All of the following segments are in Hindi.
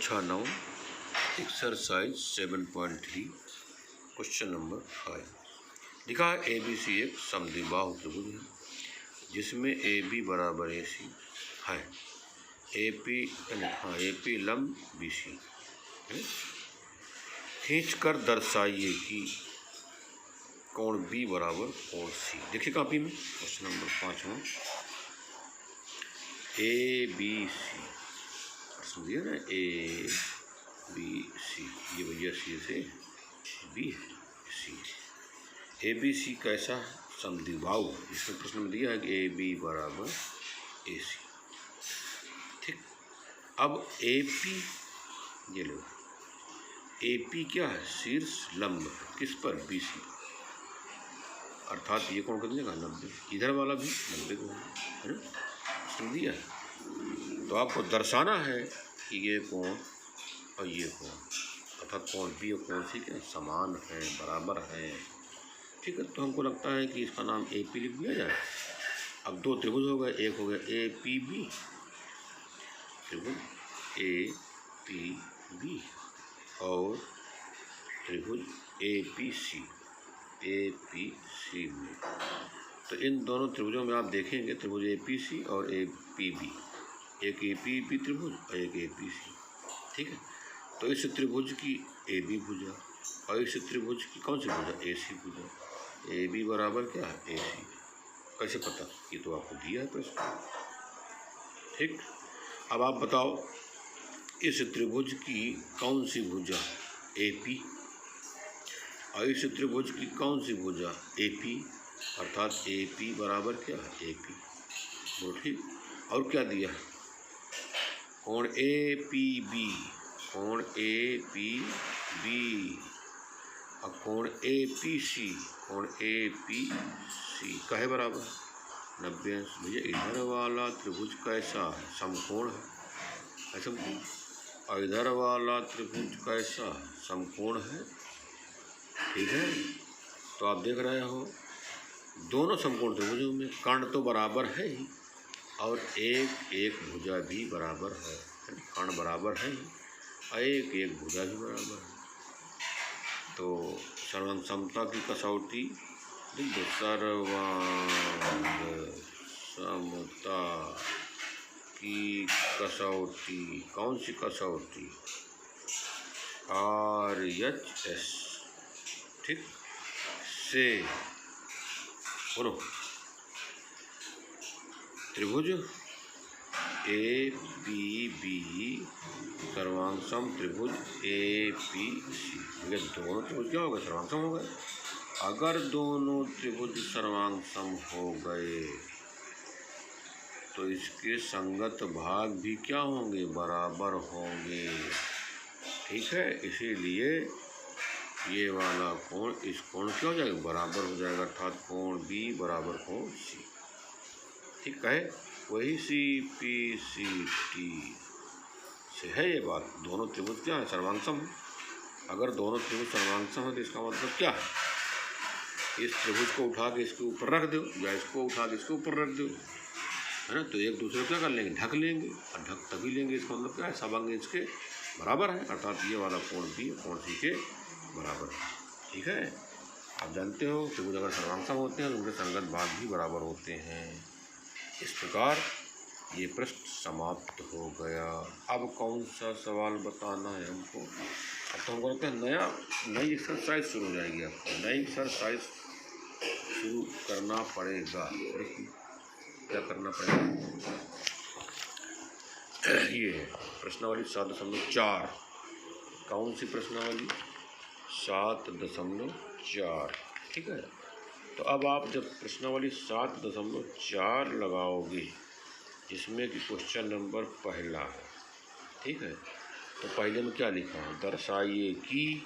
कक्षा 9 एक्सरसाइज 7.3 क्वेश्चन नंबर 5 लिखा है ABC एक समद्विबाहु त्रिभुज है जिसमें AB बराबर AC है। AP लंब BC है। खींचकर दर्शाइए कि कोण B बराबर कोण C। देखिए कापी में क्वेश्चन नंबर 5वां ABC प्रश्न दिया ना ABC, ये भैया C से B C। ABC कैसा समद्विबाहु, इसमें प्रश्न में दिया है कि AB बराबर AC। ठीक, अब AP ये लो, AP क्या है? शीर्ष लंब है किस पर? BC, अर्थात ये कोण कितने का? 90। इधर वाला भी 90 को है ना, प्रश्न दिया है। तो आपको दर्शाना है कि ये कोण और ये कोण, अर्थात कोण B और कोण C के समान है, बराबर है। ठीक है, तो हमको लगता है कि इसका नाम AP लिख दिया जाए। अब दो त्रिभुज हो गए, एक हो गया APB, त्रिभुज APB और त्रिभुज APC में। तो इन दोनों त्रिभुजों में आप देखेंगे त्रिभुज APC और APB, एक APB त्रिभुज और एक APC। ठीक है, तो इस त्रिभुज की AB भुजा और इस त्रिभुज की कौन सी भुजा? AC भुजा। AB बराबर क्या है? AC। कैसे पता? ये तो आपको दिया है प्रश्न। ठीक, अब आप बताओ इस त्रिभुज की कौन सी भुजा? AP, और इस त्रिभुज की कौन सी भुजा? AP, अर्थात AP बराबर क्या है? AP। वो ठीक, और क्या दिया है? कोण APB, कोण APB और कोण APC, कोण APC काहे बराबर? 90 अंश। भैया इधर वाला त्रिभुज कैसा है? समकोण है, ऐसा, और इधर वाला त्रिभुज कैसा है? समकोण है। ठीक है, तो आप देख रहे हो दोनों समकोण त्रिभुजों में कर्ण तो बराबर है ही और एक एक भुजा भी बराबर है। कर्ण बराबर है ही और एक एक भुजा भी बराबर है। तो सर्वांग समता की कसौटी, सर्वांग समता की कसौटी, कौन सी कसौटी? RHS। ठीक, से बोलो त्रिभुज APB सर्वांग सम त्रिभुज APC। ये दोनों त्रिभुज क्या हो गए? सर्वांग सम हो गए। अगर दोनों त्रिभुज सर्वांग सम हो गए तो इसके संगत भाग भी क्या होंगे? बराबर होंगे। ठीक है, इसीलिए ये वाला कोण इस कोण क्या हो जाएगा? बराबर हो जाएगा, अर्थात कोण B बराबर कोण C। ठीक है, वही CPCT से है ये बात। दोनों त्रिभुज क्या है? सर्वांग सम। अगर दोनों त्रिभुज सर्वांग सम है तो इसका मतलब क्या है? इस त्रिभुज को उठा के इसके ऊपर रख दो या इसको उठा के इसके ऊपर रख दो, है ना, तो एक दूसरे को क्या कर लेंगे? ढक लेंगे, और ढक तभी लेंगे। इसका मतलब क्या है? सब अंग इसके बराबर है, अर्थात ये वाला कोण B कोण C के बराबर है। ठीक है, आप जानते हो त्रिभुज अगर सर्वांग सम होते हैं तो उनके संगत भाग भी बराबर होते हैं। इस प्रकार ये प्रश्न समाप्त हो गया। अब कौन सा सवाल बताना है हमको? अब तो हमको लगता है नई एक्सरसाइज शुरू हो जाएगी। आपको नई एक्सरसाइज शुरू करना पड़ेगा। देखिए क्या करना पड़ेगा। ये प्रश्नावली 7.4। कौन सी प्रश्नावली? 7.4। ठीक है, तो अब आप जब प्रश्नावली 7.4 लगाओगे जिसमें कि क्वेश्चन नंबर पहला है, ठीक है, तो पहले में क्या लिखा है? दर्शाइए कि,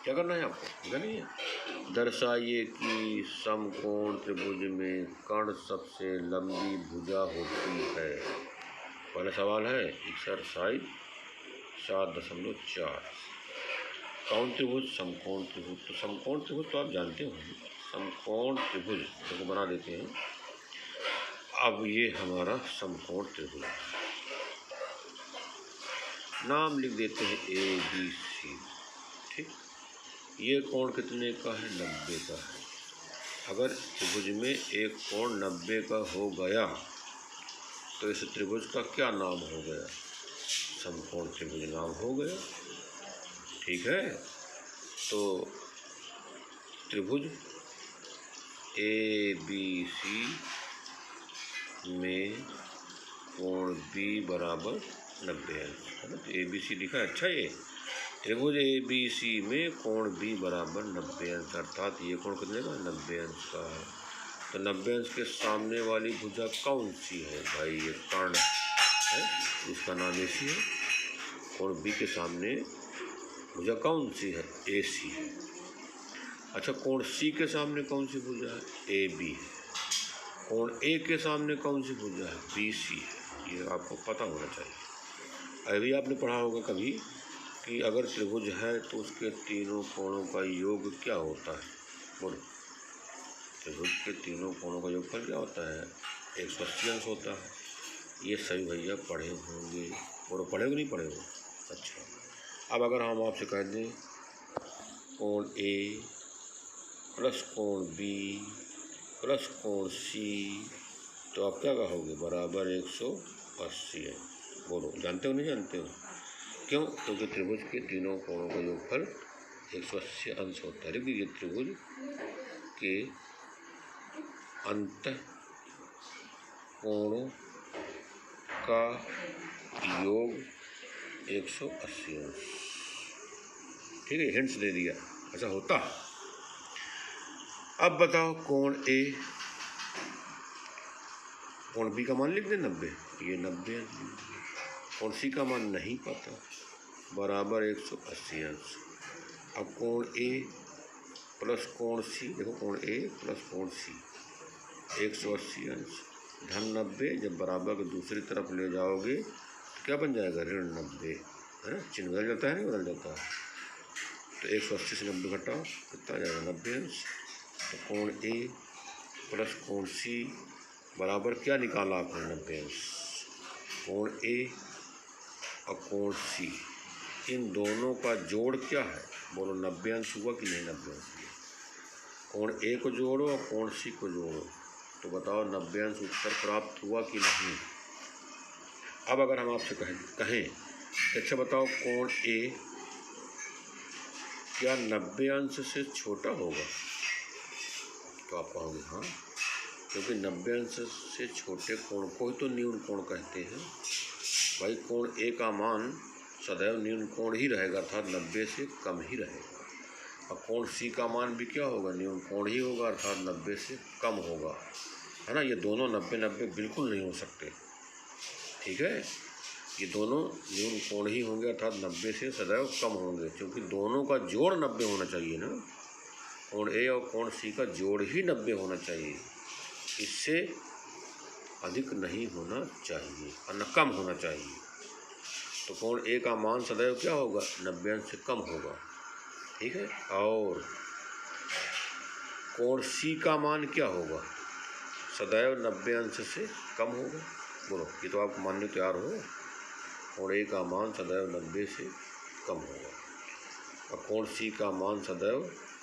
क्या करना है आपको? नहीं है, दर्शाइए कि समकोण त्रिभुज में कर्ण सबसे लंबी भुजा होती है। पहला सवाल है एक्सरसाइज 7.4। कौन त्रिभुज? समकोण त्रिभुज। तो समकोण त्रिभुज तो आप जानते हो, समकोण त्रिभुज को बना देते हैं। अब ये हमारा समकोण त्रिभुज, नाम लिख देते हैं ABC। ठीक, ये कोण कितने का है? 90 का है। अगर त्रिभुज में एक कोण 90 का हो गया तो इस त्रिभुज का क्या नाम हो गया? समकोण त्रिभुज नाम हो गया। ठीक है, तो त्रिभुज ABC में कोण B बराबर 90 अंश है ना। तो ABC लिखा है। अच्छा, ये त्रिभुज ABC में कोण B बराबर 90 अंश, अर्थात ये कोण कितने का? 90 अंश का है। तो 90 अंश के सामने वाली भुजा कौन सी है भाई? ये कर्ण है, इसका नाम AC है। कोण B के सामने भुजा कौन सी है? AC है। अच्छा, कोण C के सामने कौन सी भुजा है? AB है। कोण A के सामने कौन सी भुजा है? BC है। ये आपको पता होना चाहिए। अभी आपने पढ़ा होगा कभी कि अगर त्रिभुज है तो उसके तीनों कोणों का योग क्या होता है? बोलो, त्रिभुज के तीनों कोणों का योगफल क्या होता है? 180 अंश होता है। ये सभी भैया पढ़े होंगे। बोलो, पढ़े हो नहीं पढ़े हो? अच्छा, अब अगर हम आपसे कह दें कोण A प्लस कोण B प्लस कोण C, तो आप क्या कहोगे? बराबर 180 है। बोलो, जानते हो नहीं जानते हो? क्यों? क्योंकि त्रिभुज के तीनों कोणों का योगफल 180 अंश होता है। लेकिन ये त्रिभुज के अंत कोणों का योग 180 अंश। ठीक है, हिंट्स दे दिया। ऐसा होता। अब बताओ, कोण A, कोण B का मान लिख दे 90, ये 90 अंश। कोण C का मान नहीं पता, बराबर 180 अंश। अब कोण A प्लस कोण C, देखो कोण A प्लस कोण C 180 अंश धन 90। जब बराबर के दूसरी तरफ ले जाओगे तो क्या बन जाएगा? ऋण 90, है ना। चिन्ह बदल जाता है, नहीं बदल जाता? तो 180 से 90 घटाओ, कितना आ जाएगा? 90 अंश। तो कोण A प्लस कोण C बराबर क्या निकाला आपने? 90 अंश। कोण A और कोण C, इन दोनों का जोड़ क्या है? बोलो, 90 अंश हुआ कि नहीं? 90 अंश हुआ। कोण A को जोड़ो और कोण C को जोड़ो, तो बताओ 90 अंश उत्तर प्राप्त हुआ कि नहीं? अब अगर हम आपसे कहें अच्छा बताओ, कोण A क्या 90 अंश से छोटा होगा? तो आप कहोगे हाँ, क्योंकि 90 अंश से छोटे कोण को ही तो न्यून कोण कहते हैं भाई। कोण A का मान सदैव न्यून कोण ही रहेगा, अर्थात 90 से कम ही रहेगा। और कोण C का मान भी क्या होगा? न्यून कोण ही होगा, अर्थात 90 से कम होगा, है ना। ये दोनों 90-90 बिल्कुल नहीं हो सकते। ठीक है, ये दोनों न्यून कोण ही होंगे, अर्थात 90 से सदैव कम होंगे, क्योंकि दोनों का जोड़ 90 होना चाहिए ना। कोण A और कोण C का जोड़ ही 90 होना चाहिए, इससे अधिक नहीं होना चाहिए और न कम होना चाहिए। तो कोण A का मान सदैव क्या होगा? 90 अंश से कम होगा। ठीक है, और कोण C का मान क्या होगा? सदैव 90 अंश से कम होगा। बोलो, ये तो आप मानने तैयार हो? कोण A का मान सदैव 90 से कम होगा और कोण C का मान सदैव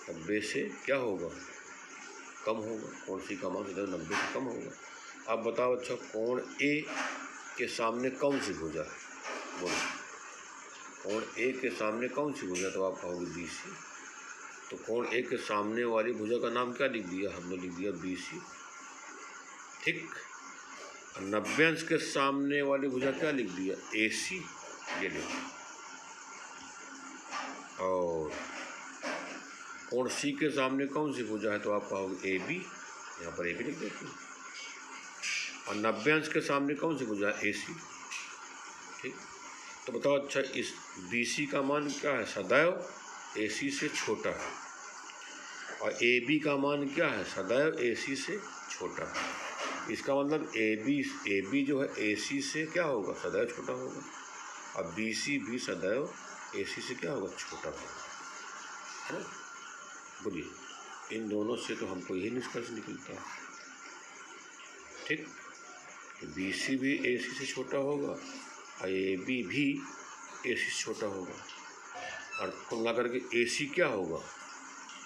90 से क्या होगा? कम होगा। कोण C का मान सदैव 90 से कम होगा। अब बताओ, अच्छा कोण A के सामने कौन सी भुजा है? बोलो, कोण A के सामने कौन सी भुजा? तो आप कहोगे BC। तो कोण A के सामने वाली भुजा का नाम क्या लिख दिया? हमने लिख दिया BC। ठीक, 90 अंश के सामने वाली भुजा क्या लिख दिया? AC, ये लिखो। और कोण C के सामने कौन सी भुजा है? तो आप कहोगे AB, यहाँ पर AB लिख देते हैं। और 90 अंश के सामने कौन सी भुजा है? AC। ठीक, तो बताओ, अच्छा इस BC का मान क्या है? सदैव AC से छोटा है। और AB का मान क्या है? सदैव AC से छोटा है। इसका मतलब AB जो है AC से क्या होगा? सदैव छोटा होगा। और BC भी सदैव AC से क्या होगा? छोटा होगा, है ना। बोलिए, इन दोनों से तो हमको यही निष्कर्ष निकलता है। ठीक, BC भी AC से छोटा होगा और AB भी AC से छोटा होगा, और कुल मिलाकर के AC क्या होगा,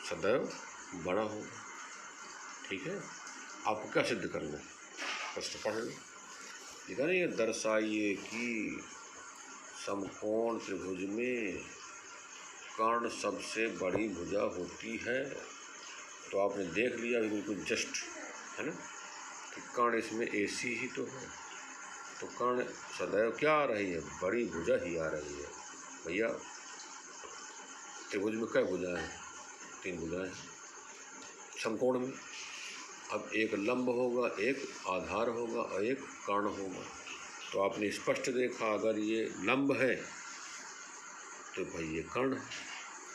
सदैव बड़ा होगा। ठीक है, आपको क्या सिद्ध करना है, प्रश्न पढ़ लो। देखा नहीं, दर्शाइए कि समकोण त्रिभुज में कर्ण सबसे बड़ी भुजा होती है। तो आपने देख लिया अभी बिल्कुल जस्ट, है ना, कि कर्ण इसमें AC ही तो है, तो कर्ण सदैव क्या आ रही है, बड़ी भुजा ही आ रही है। भैया त्रिभुज में क्या भुजा है, 3 भुजाएं हैं समकोण में। अब एक लंब होगा, एक आधार होगा और एक कर्ण होगा। तो आपने स्पष्ट देखा, अगर ये लंब है तो भाई ये कर्ण है,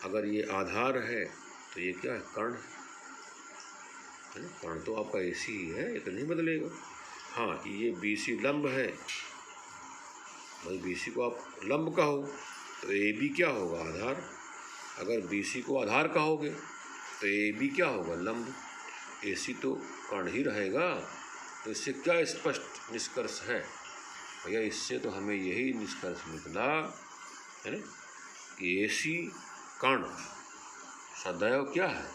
अगर ये आधार है तो ये क्या है, कर्ण है ना। कर्ण तो आपका AC ही है, ये तो नहीं बदलेगा। हाँ, ये BC लंब है, भाई BC को आप लंब कहो तो AB क्या होगा, आधार। अगर BC को आधार कहोगे तो AB क्या होगा, लंब। AC तो कर्ण ही रहेगा। तो इससे क्या स्पष्ट निष्कर्ष है भैया, इससे तो हमें यही निष्कर्ष निकला, है ना, कि AC कर्ण सदैव क्या है,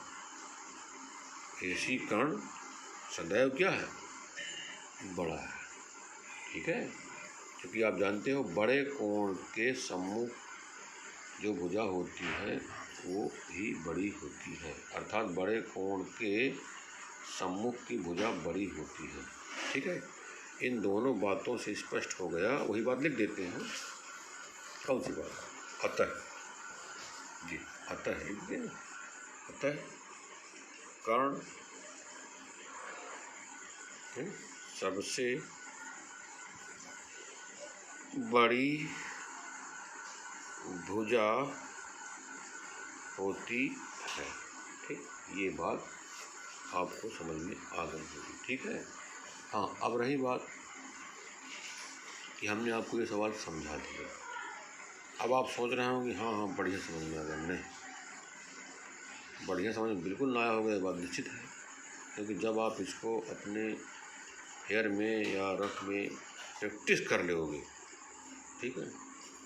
AC कर्ण सदैव क्या है, बड़ा है। ठीक है, क्योंकि आप जानते हो बड़े कोण के सम्मुख जो भुजा होती है वो ही बड़ी होती है, अर्थात बड़े कोण के सम्मुख की भुजा बड़ी होती है। ठीक है, इन दोनों बातों से स्पष्ट हो गया। वही बात लिख देते हैं, कौन सी बात, अतः जी, अतः लिख दें, अतः कर्ण सबसे बड़ी भुजा होती है। ठीक, ये बात आपको समझ में आ गई होगी। ठीक है, हाँ, अब रही बात कि हमने आपको ये सवाल समझा दिया। अब आप सोच रहे होंगे हाँ बढ़िया समझ में आ गया। नहीं, बढ़िया समझ में बिल्कुल ना आया होगा, ये बात निश्चित है, क्योंकि जब आप इसको अपने हेयर में या रफ में प्रैक्टिस कर लोगे, ठीक है,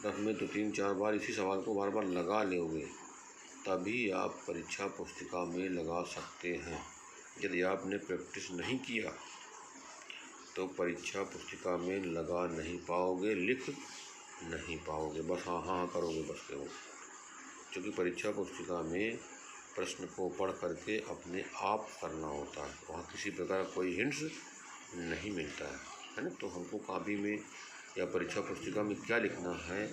रफ में 2-3-4 बार इसी सवाल को बार बार लगा लोगे, तभी आप परीक्षा पुस्तिका में लगा सकते हैं। यदि आपने प्रैक्टिस नहीं किया तो परीक्षा पुस्तिका में लगा नहीं पाओगे, लिख नहीं पाओगे, बस हाँ हाँ करोगे बस केवल। क्योंकि परीक्षा पुस्तिका में प्रश्न को पढ़ करके अपने आप करना होता है, वहाँ किसी प्रकार कोई हिंट्स नहीं मिलता है ना। तो हमको कॉपी में या परीक्षा पुस्तिका में क्या लिखना है,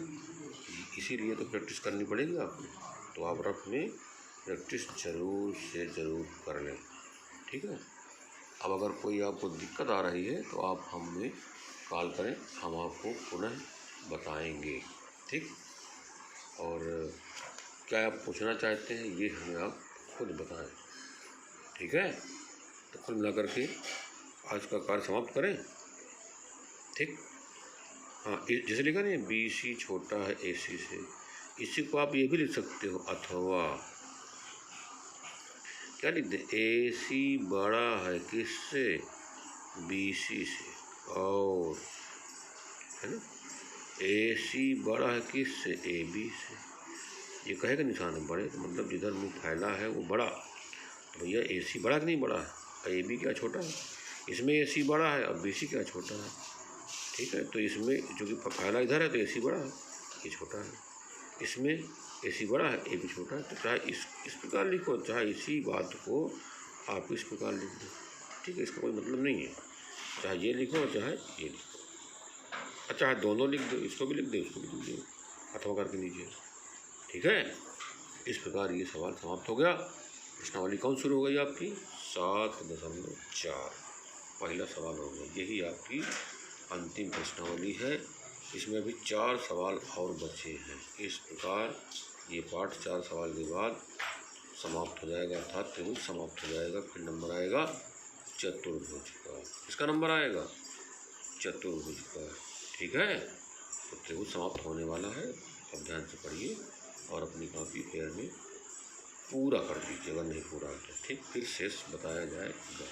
इसीलिए तो प्रैक्टिस करनी पड़ेगी आपको। तो आप रफ में प्रैक्टिस ज़रूर से ज़रूर कर लें। ठीक है, अब अगर कोई आपको दिक्कत आ रही है तो आप हमें कॉल करें, हम आपको पुनः बताएंगे। ठीक, और क्या आप पूछना चाहते हैं ये हमें आप खुद बताएं। ठीक है, तो कुल मिलाकर के आज का कार्य समाप्त करें। ठीक, हाँ, जैसे लिखा नहीं BC छोटा है AC से, इसी को आप ये भी लिख सकते हो, अथवा क्या लिख दे, AC बड़ा है किससे, BC से, और है ना AC बड़ा है किससे, AB से। ये कहे का निशान है बड़े, तो मतलब जिधर मुँह फैला है वो बड़ा। तो भैया AC बड़ा कि नहीं बड़ा है, और AB क्या छोटा है। इसमें AC बड़ा है और BC क्या छोटा है। ठीक है, तो इसमें जो कि फैला इधर है तो AC बड़ा है, ये छोटा है। इसमें AC बड़ा है, AB छोटा है। तो चाहे इस प्रकार लिखो, चाहे इसी बात को आप इस प्रकार लिख दो। ठीक है, इसका कोई मतलब नहीं है, चाहे ये लिखो चाहे ये लिखो, अच्छा चाहे दोनों लिख दो, इसको भी लिख दो इसको भी लिख दो, अथवा करके लीजिए। ठीक है, इस प्रकार ये सवाल समाप्त हो गया। प्रश्नावली कौन शुरू हो गई आपकी, 7.4, पहला सवाल हो गया। यही आपकी अंतिम प्रश्नावली है, इसमें अभी 4 सवाल और बचे हैं। इस प्रकार ये पाठ 4 सवाल के बाद समाप्त हो जाएगा, अर्थात त्रिभुज समाप्त हो जाएगा। फिर नंबर आएगा चतुर्भुज का, इसका नंबर आएगा चतुर्भुज का। ठीक है, तो त्रिभुज समाप्त होने वाला है, अब ध्यान से पढ़िए और अपनी कॉपी पेयर में पूरा कर दीजिए, अगर नहीं पूरा है तो। ठीक, फिर शेष बताया जाएगा।